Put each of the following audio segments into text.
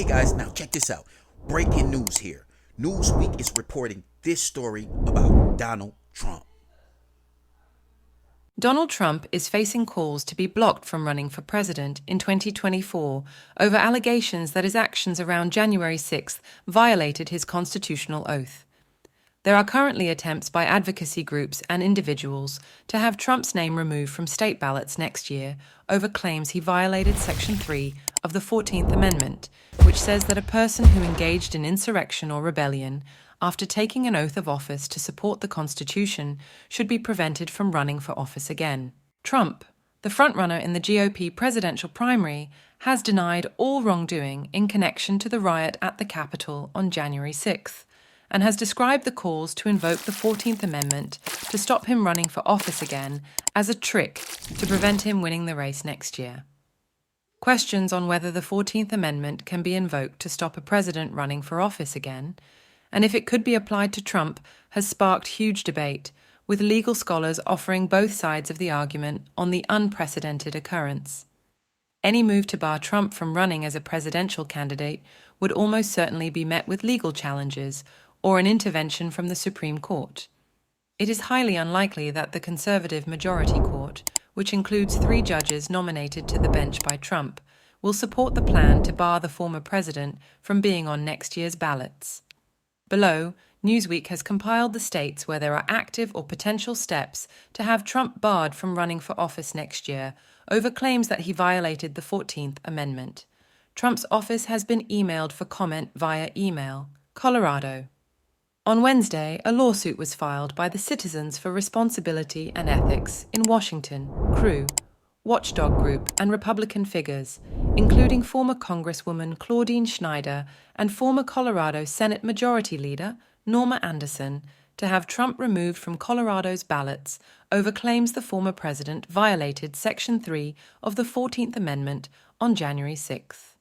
Hey guys, now check this out. Breaking news here. Newsweek is reporting this story about Donald Trump. Donald Trump is facing calls to be blocked from running for president in 2024 over allegations that his actions around January 6th violated his constitutional oath. There are currently attempts by advocacy groups and individuals to have Trump's name removed from state ballots next year over claims he violated Section 3 of the 14th Amendment, which says that a person who engaged in insurrection or rebellion after taking an oath of office to support the Constitution should be prevented from running for office again. Trump, the frontrunner in the GOP presidential primary, has denied all wrongdoing in connection to the riot at the Capitol on January 6th, and has described the calls to invoke the 14th Amendment to stop him running for office again as a trick to prevent him winning the race next year. Questions on whether the 14th Amendment can be invoked to stop a president running for office again, and if it could be applied to Trump, has sparked huge debate, with legal scholars offering both sides of the argument on the unprecedented occurrence. Any move to bar Trump from running as a presidential candidate would almost certainly be met with legal challenges or an intervention from the Supreme Court. It is highly unlikely that the conservative majority court, which includes 3 judges nominated to the bench by Trump, will support the plan to bar the former president from being on next year's ballots. Below, Newsweek has compiled the states where there are active or potential steps to have Trump barred from running for office next year over claims that he violated the 14th Amendment. Trump's office has been emailed for comment via email. Colorado. On Wednesday, a lawsuit was filed by the Citizens for Responsibility and Ethics in Washington, CREW, watchdog group, and Republican figures, including former Congresswoman Claudine Schneider and former Colorado Senate Majority Leader Norma Anderson, to have Trump removed from Colorado's ballots over claims the former president violated Section 3 of the 14th Amendment on January 6th.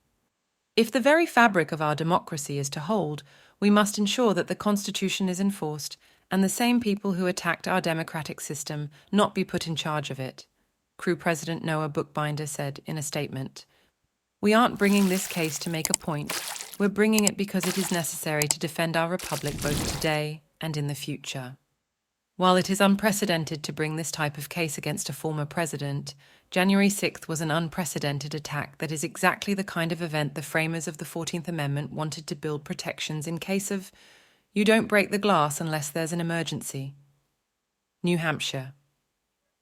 If the very fabric of our democracy is to hold, we must ensure that the Constitution is enforced and the same people who attacked our democratic system not be put in charge of it, CREW President Noah Bookbinder said in a statement. We aren't bringing this case to make a point. We're bringing it because it is necessary to defend our republic both today and in the future. While it is unprecedented to bring this type of case against a former president, January 6th was an unprecedented attack that is exactly the kind of event the framers of the 14th Amendment wanted to build protections in case of, you don't break the glass unless there's an emergency. New Hampshire.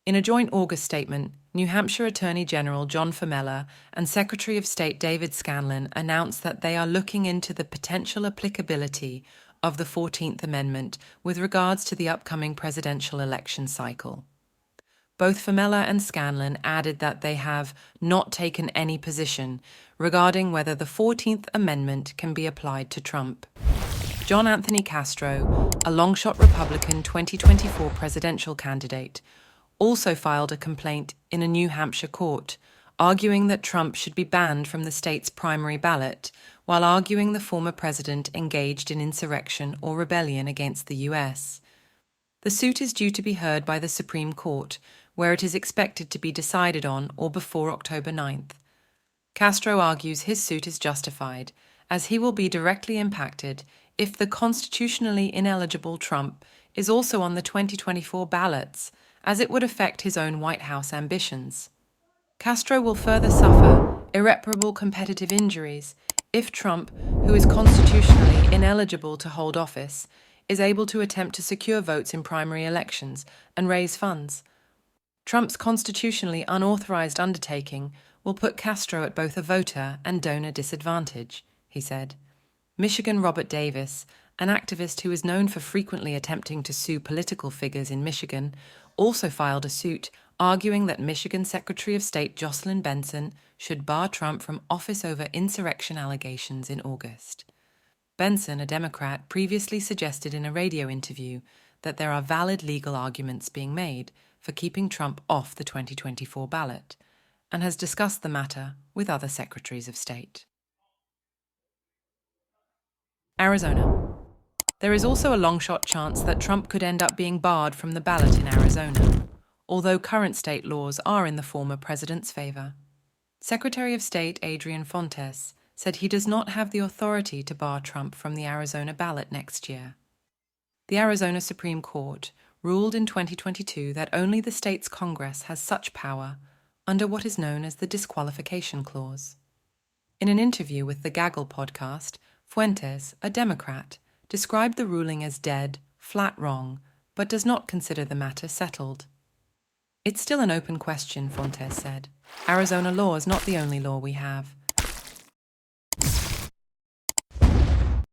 In a joint August statement, New Hampshire Attorney General John Famella and Secretary of State David Scanlon announced that they are looking into the potential applicability of the 14th Amendment with regards to the upcoming presidential election cycle. Both Famella and Scanlon added that they have not taken any position regarding whether the 14th Amendment can be applied to Trump. John Anthony Castro, a longshot Republican 2024 presidential candidate, also filed a complaint in a New Hampshire court, arguing that Trump should be banned from the state's primary ballot, while arguing the former president engaged in insurrection or rebellion against the U.S. The suit is due to be heard by the Supreme Court, where it is expected to be decided on or before October 9th. Castro argues his suit is justified, as he will be directly impacted if the constitutionally ineligible Trump is also on the 2024 ballots, as it would affect his own White House ambitions. Castro will further suffer irreparable competitive injuries if Trump, who is constitutionally ineligible to hold office, is able to attempt to secure votes in primary elections and raise funds. Trump's constitutionally unauthorized undertaking will put Castro at both a voter and donor disadvantage, he said. Michigan Robert Davis, an activist who is known for frequently attempting to sue political figures in Michigan, also filed a suit arguing that Michigan Secretary of State Jocelyn Benson should bar Trump from office over insurrection allegations in August. Benson, a Democrat, previously suggested in a radio interview that there are valid legal arguments being made for keeping Trump off the 2024 ballot, and has discussed the matter with other secretaries of state. Arizona. There is also a long-shot chance that Trump could end up being barred from the ballot in Arizona, although current state laws are in the former president's favor. Secretary of State Adrian Fontes said he does not have the authority to bar Trump from the Arizona ballot next year. The Arizona Supreme Court ruled in 2022 that only the state's Congress has such power under what is known as the disqualification clause. In an interview with the Gaggle podcast, Fuentes, a Democrat, described the ruling as dead, flat wrong, but does not consider the matter settled. It's still an open question, Fuentes said. Arizona law is not the only law we have.